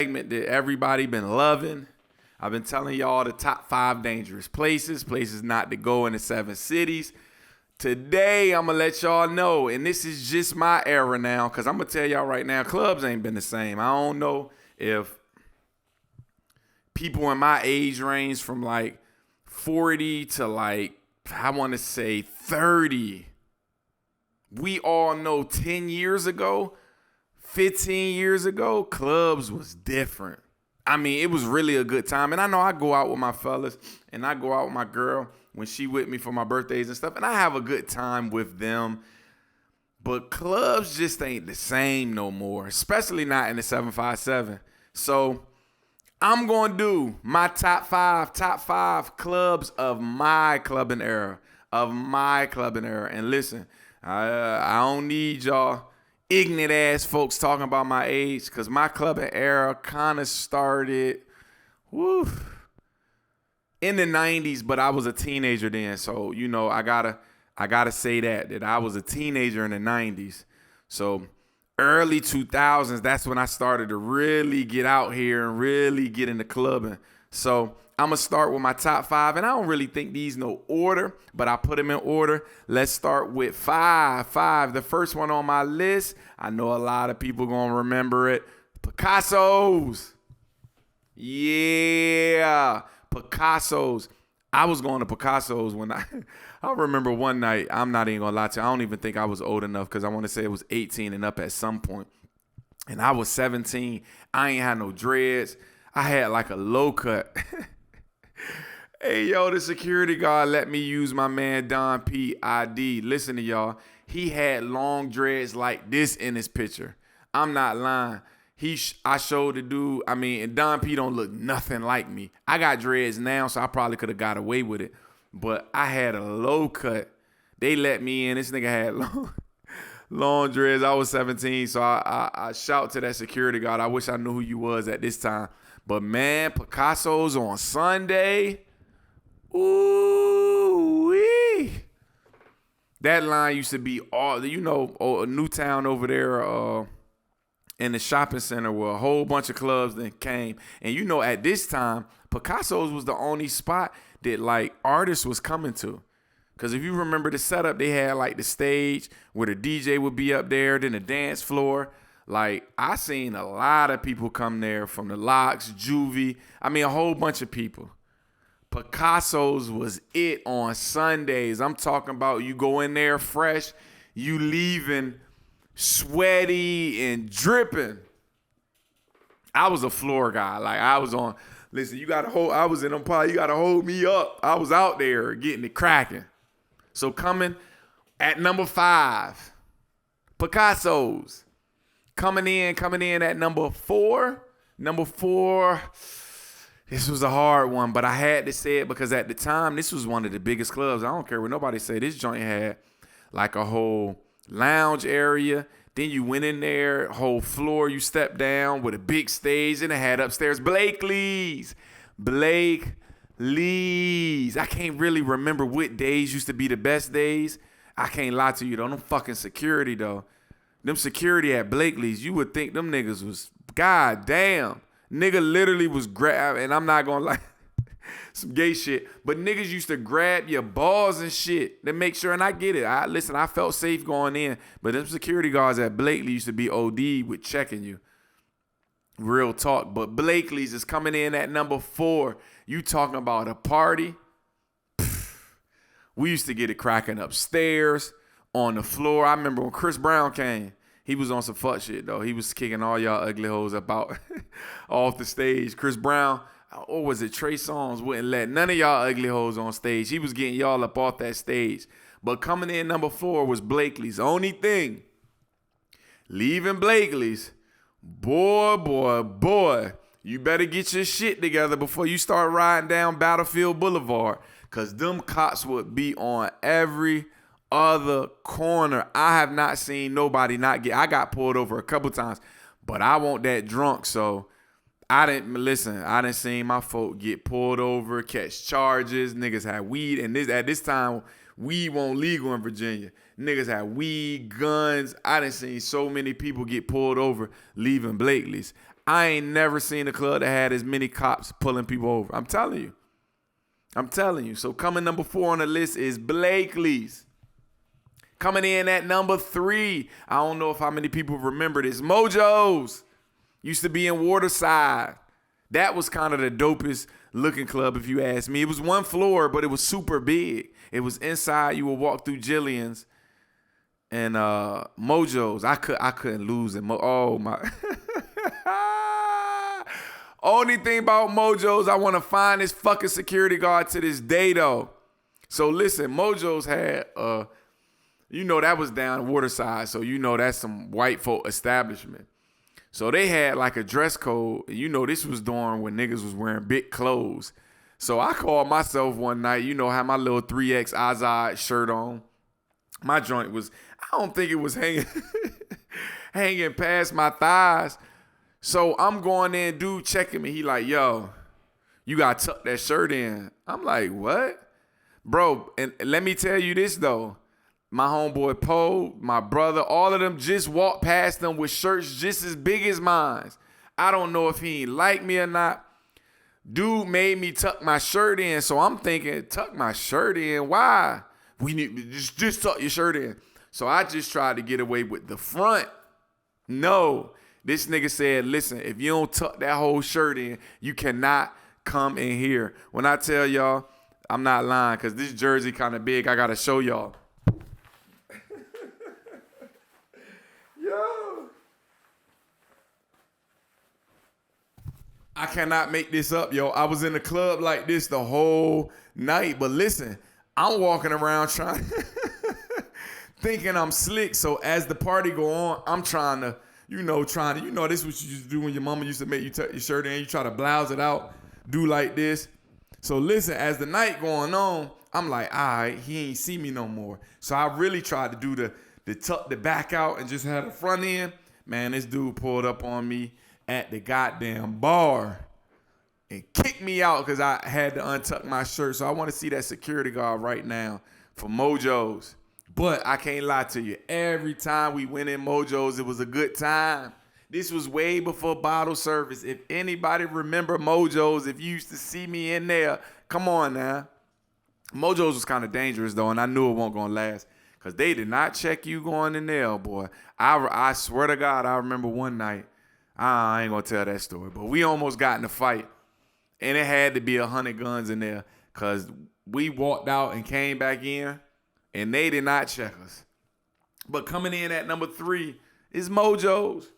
segment that everybody been loving. I've been telling y'all the top 5 dangerous places not to go in the 7 cities. Today, I'm going to let y'all know, and this is just my era now, because I'm going to tell y'all right now, clubs ain't been the same. I don't know if people in my age range from like 40 to like, I want to say 30, we all know 10 years ago, 15 years ago, clubs was different. I mean, it was really a good time. And I know I go out with my fellas and I go out with my girl when she with me for my birthdays and stuff. And I have a good time with them. But clubs just ain't the same no more, especially not in the 757. So I'm going to do my top five clubs of my clubbing era. And listen, I don't need y'all ignorant ass folks talking about my age, because my clubbing era kind of started in the 90s, but I was a teenager then. So, you know, I gotta say that I was a teenager in the 90s. So early 2000s, that's when I started to really get out here and really get into clubbing. So I'm going to start with my top 5, and I don't really think these no order, but I put them in order. Let's start with 5. The first one on my list, I know a lot of people going to remember it, Picasso's. Yeah, Picasso's. I was going to Picasso's when I remember one night, I'm not even going to lie to you, I don't even think I was old enough, because I want to say it was 18 and up at some point. And I was 17. I ain't had no dreads. I had like a low cut. Hey, yo, the security guard let me use my man Don P ID. Listen to y'all. He had long dreads like this in his picture. I'm not lying. I showed the dude. I mean, and Don P don't look nothing like me. I got dreads now, so I probably could have got away with it. But I had a low cut. They let me in. This nigga had long dreads. I was 17, so I shout to that security guard. I wish I knew who you was at this time. But, man, Picasso's on Sunday. Ooh-wee. That line used to be all, Newtown over there in the shopping center where a whole bunch of clubs then came. And, at this time, Picasso's was the only spot that, like, artists was coming to. Because if you remember the setup, they had, like, the stage where the DJ would be up there, then the dance floor. Like, I seen a lot of people come there from the Locks, Juvie. I mean, a whole bunch of people. Picasso's was it on Sundays. I'm talking about you go in there fresh, you leaving sweaty and dripping. I was a floor guy. Like, I was on, listen, I was in them party, you got to hold me up. I was out there getting it cracking. So coming at number 5, Picasso's. Coming in at number 4. Number 4, this was a hard one, but I had to say it because at the time, this was one of the biggest clubs. I don't care what nobody say. This joint had like a whole lounge area. Then you went in there, whole floor, you stepped down with a big stage, and it had upstairs Blakely's. I can't really remember what days used to be the best days. I can't lie to you, though. Them fucking security, though. Them security at Blakely's, you would think them niggas was, god damn. Nigga literally was and I'm not gonna lie, some gay shit, but niggas used to grab your balls and shit to make sure, and I get it. I felt safe going in, but them security guards at Blakely used to be OD with checking you. Real talk, but Blakely's is coming in at number 4. You talking about a party? We used to get it cracking upstairs. On the floor. I remember when Chris Brown came, he was on some fuck shit, though. He was kicking all y'all ugly hoes about off the stage. Chris Brown, or was it Trey Songz, wouldn't let none of y'all ugly hoes on stage. He was getting y'all up off that stage. But coming in number 4 was Blakely's. Only thing, leaving Blakely's, boy, you better get your shit together before you start riding down Battlefield Boulevard, because them cops would be on every other corner. I have not seen nobody not get. I got pulled over a couple times, but I wasn't that drunk, so I didn't see my folk get pulled over, catch charges. Niggas had weed, and at this time, weed wasn't legal in Virginia. Niggas had weed, guns. I done seen so many people get pulled over leaving Blakely's. I ain't never seen a club that had as many cops pulling people over. I'm telling you. So coming number 4 on the list is Blakely's. Coming in at number 3, I don't know if how many people remember this. Mojo's used to be in Waterside. That was kind of the dopest looking club, if you ask me. It was one floor, but it was super big. It was inside. You would walk through Jillian's and Mojo's. I couldn't lose it. Oh my! Only thing about Mojo's, I want to find this fucking security guard to this day though. So listen, Mojo's had that was down Waterside, so that's some white folk establishment. So they had like a dress code. This was during when niggas was wearing big clothes. So I called myself one night, had my little 3X Azad shirt on. My joint was, I don't think it was hanging hanging past my thighs. So I'm going in, dude checking me. He like, yo, you got to tuck that shirt in. I'm like, what? Bro, and let me tell you this though. My homeboy Poe, my brother, all of them just walked past them with shirts just as big as mine. I don't know if he like me or not. Dude made me tuck my shirt in, so I'm thinking, tuck my shirt in? Why? We need just tuck your shirt in. So I just tried to get away with the front. No, this nigga said, listen, if you don't tuck that whole shirt in, you cannot come in here. When I tell y'all, I'm not lying, because this jersey kind of big. I got to show y'all. Yo. I cannot make this up, yo. I was in the club like this the whole night. But listen, I'm walking around trying, thinking I'm slick. So as the party go on, I'm trying to, this is what you used to do when your mama used to make you tuck your shirt in. You try to blouse it out, do like this. So listen, as the night going on, I'm like, all right, he ain't see me no more. So I really tried to do the tuck the back out and just had the front in. Man, this dude pulled up on me at the goddamn bar and kicked me out because I had to untuck my shirt. So I want to see that security guard right now for Mojo's. But I can't lie to you. Every time we went in Mojo's, it was a good time. This was way before bottle service. If anybody remember Mojo's, if you used to see me in there, come on now. Mojo's was kind of dangerous though, and I knew it wasn't going to last. Because they did not check you going in there, boy. I swear to God, I remember one night. I ain't going to tell that story. But we almost got in a fight. And it had to be 100 guns in there. Because we walked out and came back in. And they did not check us. But coming in at number 3 is Mojo's.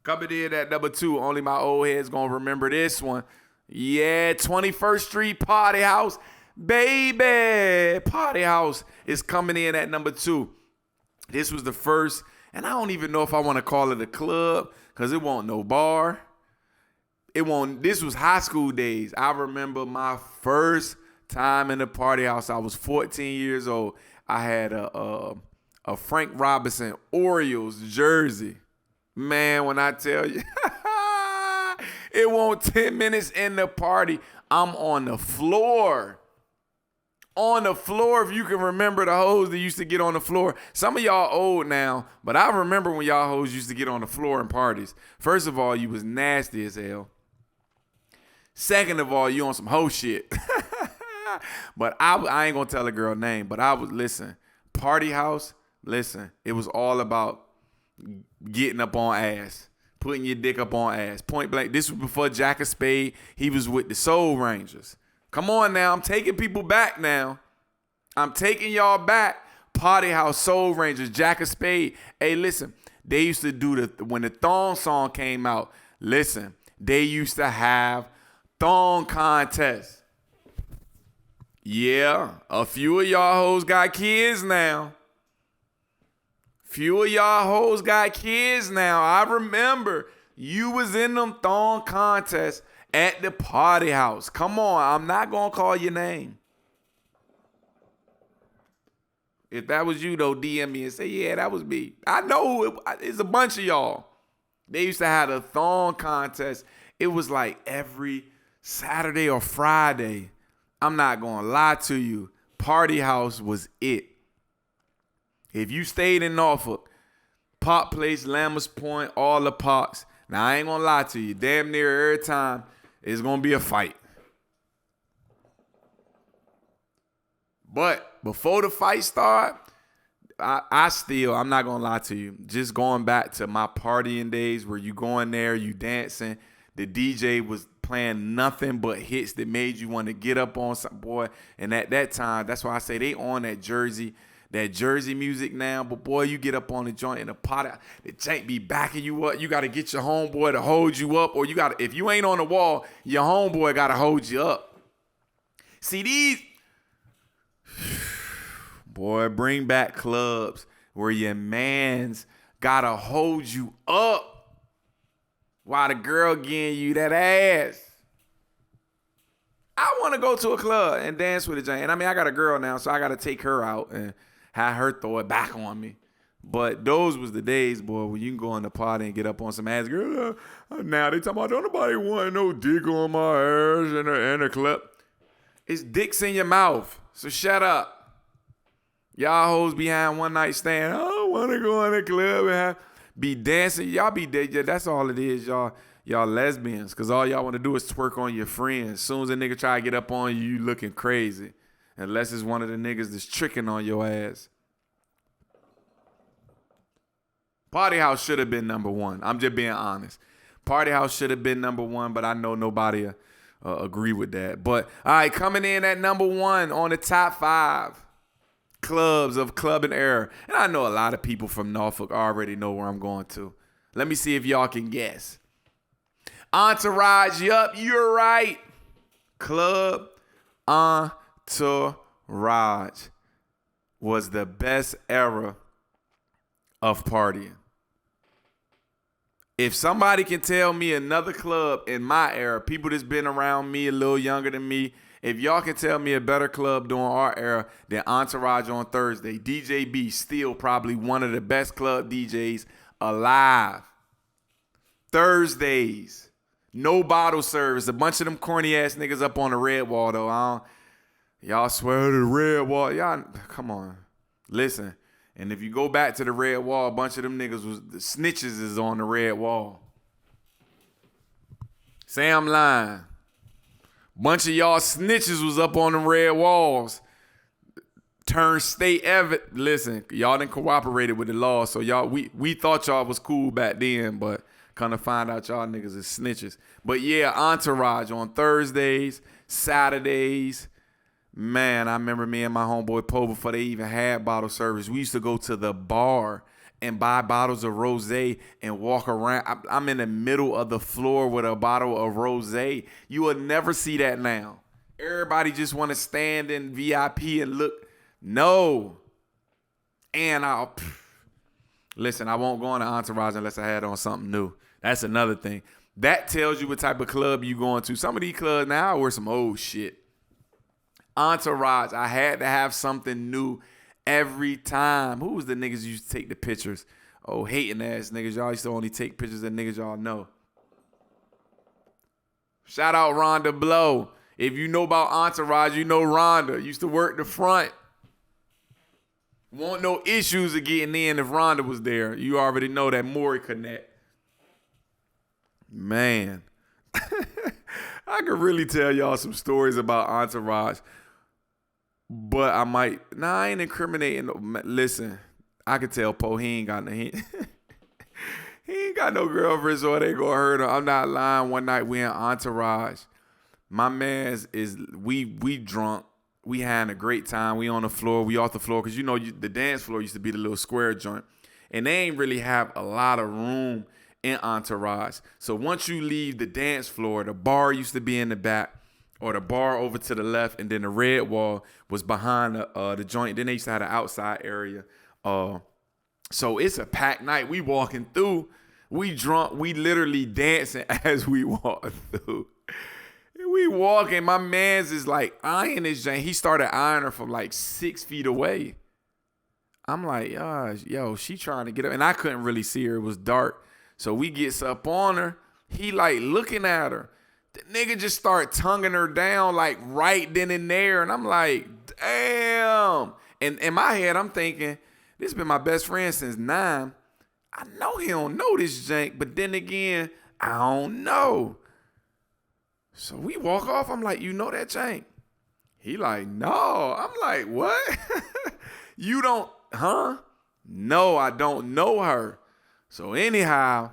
Coming in at number 2. Only my old head's going to remember this one. Yeah, 21st Street Party House. Baby, Party House is coming in at number 2. This was the first, and I don't even know if I want to call it a club because it wasn't no bar. This was high school days. I remember my first time in the Party House. I was 14 years old. I had a Frank Robinson Orioles jersey. Man, when I tell you, it won't 10 minutes in the party. I'm on the floor. On the floor, if you can remember the hoes that used to get on the floor. Some of y'all old now, but I remember when y'all hoes used to get on the floor in parties. First of all, you was nasty as hell. Second of all, you on some hoe shit. But I ain't going to tell a girl name, but listen, Party House, listen, it was all about getting up on ass. Putting your dick up on ass. Point blank. This was before Jack of Spade. He was with the Soul Rangers. Come on now. I'm taking people back now. I'm taking y'all back. Party House, Soul Rangers, Jack of Spade. Hey, listen. They used to do when the thong song came out. Listen. They used to have thong contests. Yeah. A few of y'all hoes got kids now. Few of y'all hoes got kids now. I remember you was in them thong contests at the Party House. Come on, I'm not going to call your name. If that was you, though, DM me and say, yeah, that was me. I know it's a bunch of y'all. They used to have a thong contest. It was like every Saturday or Friday. I'm not going to lie to you. Party House was it. If you stayed in Norfolk, Park Place, Lammers Point, all the parks. Now, I ain't gonna lie to you. Damn near every time, it's gonna be a fight. But before the fight start, I'm not gonna lie to you. Just going back to my partying days where you go in there, you dancing. The DJ was playing nothing but hits that made you want to get up on some boy. And at that time, that's why I say they on that Jersey music now. But boy, you get up on the joint and the pot, the jank be backing you up. You got to get your homeboy to hold you up, or if you ain't on the wall, your homeboy got to hold you up. See these. Boy, bring back clubs where your mans gotta hold you up while the girl getting you that ass. I want to go to a club and dance with a giant. I mean, I got a girl now, so I got to take her out and have her throw it back on me. But those was the days, boy, when you can go in the party and get up on some ass. Girl, now they talking about, don't nobody want no dick on my ass in a club. It's dicks in your mouth, so shut up. Y'all hoes behind one night stand. I don't want to go in the club and be dancing. Y'all be dead. That's all it is, y'all. Y'all lesbians, because all y'all want to do is twerk on your friends. As soon as a nigga try to get up on you, you looking crazy. Unless it's one of the niggas that's tricking on your ass. Party House should have been number one. I'm just being honest. Party House should have been number one, but I know nobody agree with that. But, all right, coming in at number one on the top 5. Clubs of clubbing era. And I know a lot of people from Norfolk already know where I'm going to. Let me see if y'all can guess. Entourage, yup, you're right. Club Entourage was the best era of partying. If somebody can tell me another club in my era, people that's been around me a little younger than me, if y'all can tell me a better club during our era than Entourage on Thursday, DJ B still probably one of the best club DJs alive. Thursdays, no bottle service. A bunch of them corny ass niggas up on the red wall though. Y'all swear to the red wall. Y'all, come on. Listen, and if you go back to the red wall, a bunch of them niggas was the snitches is on the red wall. Say I'm lying. Bunch of y'all snitches was up on the red walls. Turned state evidence. Listen, y'all didn't cooperated with the law, so y'all we thought y'all was cool back then, but kind of find out y'all niggas is snitches. But yeah, Entourage on Thursdays, Saturdays. Man, I remember me and my homeboy Poe before they even had bottle service. We used to go to the bar and buy bottles of rosé and walk around. I'm in the middle of the floor with a bottle of rosé. You will never see that now. Everybody just want to stand in VIP and look. No. And listen, I won't go on to Entourage unless I had on something new. That's another thing. That tells you what type of club you going to. Some of these clubs now I wear some old shit. Entourage, I had to have something new every time. Who was the niggas who used to take the pictures? Oh, hating ass niggas. Y'all used to only take pictures of niggas y'all know. Shout out Rhonda Blow. If you know about Entourage, you know Rhonda. Used to work the front. Want no issues of getting in if Rhonda was there. You already know that Maury Connect. Man. I could really tell y'all some stories about Entourage. But I ain't incriminating. Listen, I could tell Poe he ain't got no girlfriend, so they gonna hurt him. I'm not lying. One night we in Entourage. My man's we drunk. We having a great time. We on the floor. We off the floor. Because the dance floor used to be the little square joint. And they ain't really have a lot of room in Entourage. So once you leave the dance floor, the bar used to be in the back. Or the bar over to the left, and then the red wall was behind the joint. Then they used to have an outside area. So it's a packed night. We walking through. We drunk. We literally dancing as we walk through. We walking. My man's is like eyeing his joint. He started eyeing her from like 6 feet away. I'm like, yo, she trying to get up. And I couldn't really see her. It was dark. So we gets up on her. He like looking at her. The nigga just start tonguing her down like right then and there. And I'm like, damn. And in my head, I'm thinking, This been my best friend since 9. I know he don't know this jank, but then again, I don't know. So we walk off. I'm like, you know that jank? He like, no. I'm like, what? You don't, huh? No, I don't know her. So anyhow,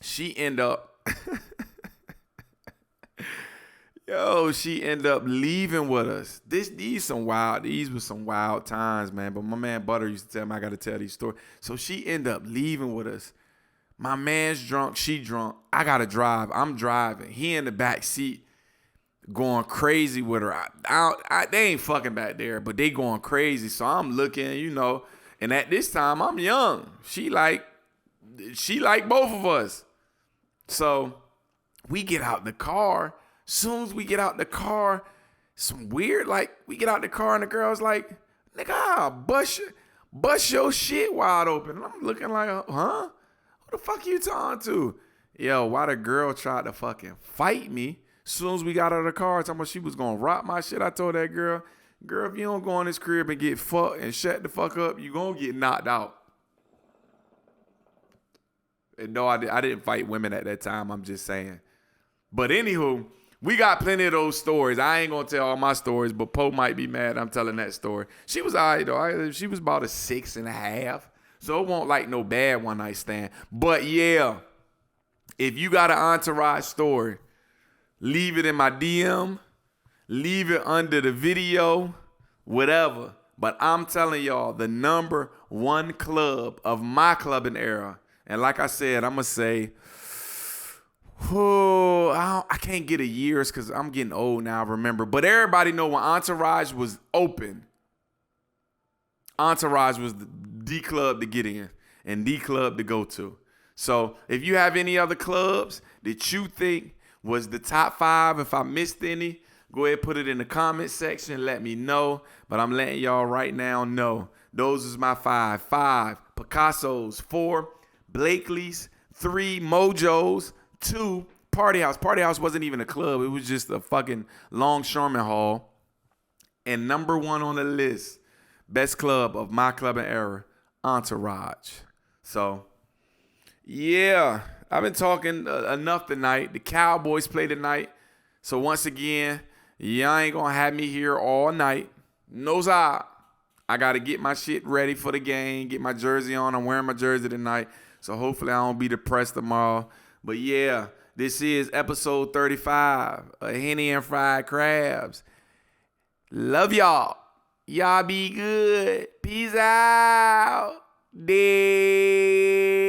she end up, she end up leaving with us. These were some wild times, man. But my man Butter used to tell me I got to tell these stories. So she end up leaving with us. My man's drunk, she drunk. I got to drive. I'm driving. He in the back seat going crazy with her. They ain't fucking back there, but they going crazy. So I'm looking, and at this time I'm young. She like both of us. So we get out the car. Soon as we get out the car, some weird, we get out the car and the girl's like, nigga, I'll bust your shit wide open. And I'm looking like, huh? Who the fuck you talking to? Yo, why the girl tried to fucking fight me? Soon as we got out of the car, talking about she was gonna rock my shit, I told that girl, if you don't go in this crib and get fucked and shut the fuck up, you gonna get knocked out. And no, I didn't fight women at that time, I'm just saying. But anywho, we got plenty of those stories. I ain't gonna tell all my stories, but Poe might be mad I'm telling that story. She was all right though. She was about a 6.5. So it won't like no bad one night stand. But yeah, if you got an entourage story, leave it in my DM, leave it under the video, whatever. But I'm telling y'all, the number one club of my clubbing era, and like I said, I'm going to say, I can't get a years because I'm getting old now, remember. But everybody know when Entourage was open, Entourage was the club to get in and the club to go to. So if you have any other clubs that you think was the top 5, if I missed any, go ahead and put it in the comment section. Let me know. But I'm letting y'all right now know. Those is my 5. 5, Picasso's. 4, Blakely's. 3, Mojo's. 2, Party House. Party House wasn't even a club. It was just a fucking longshoreman hall. And number 1 on the list, best club of my clubbing era, Entourage. So, yeah, I've been talking enough tonight. The Cowboys play tonight. So once again, y'all ain't going to have me here all night. No, sir. I got to get my shit ready for the game, get my jersey on. I'm wearing my jersey tonight. So hopefully I don't be depressed tomorrow. But yeah, this is episode 35 of Henny and Fried Crabs. Love y'all. Y'all be good. Peace out. Day.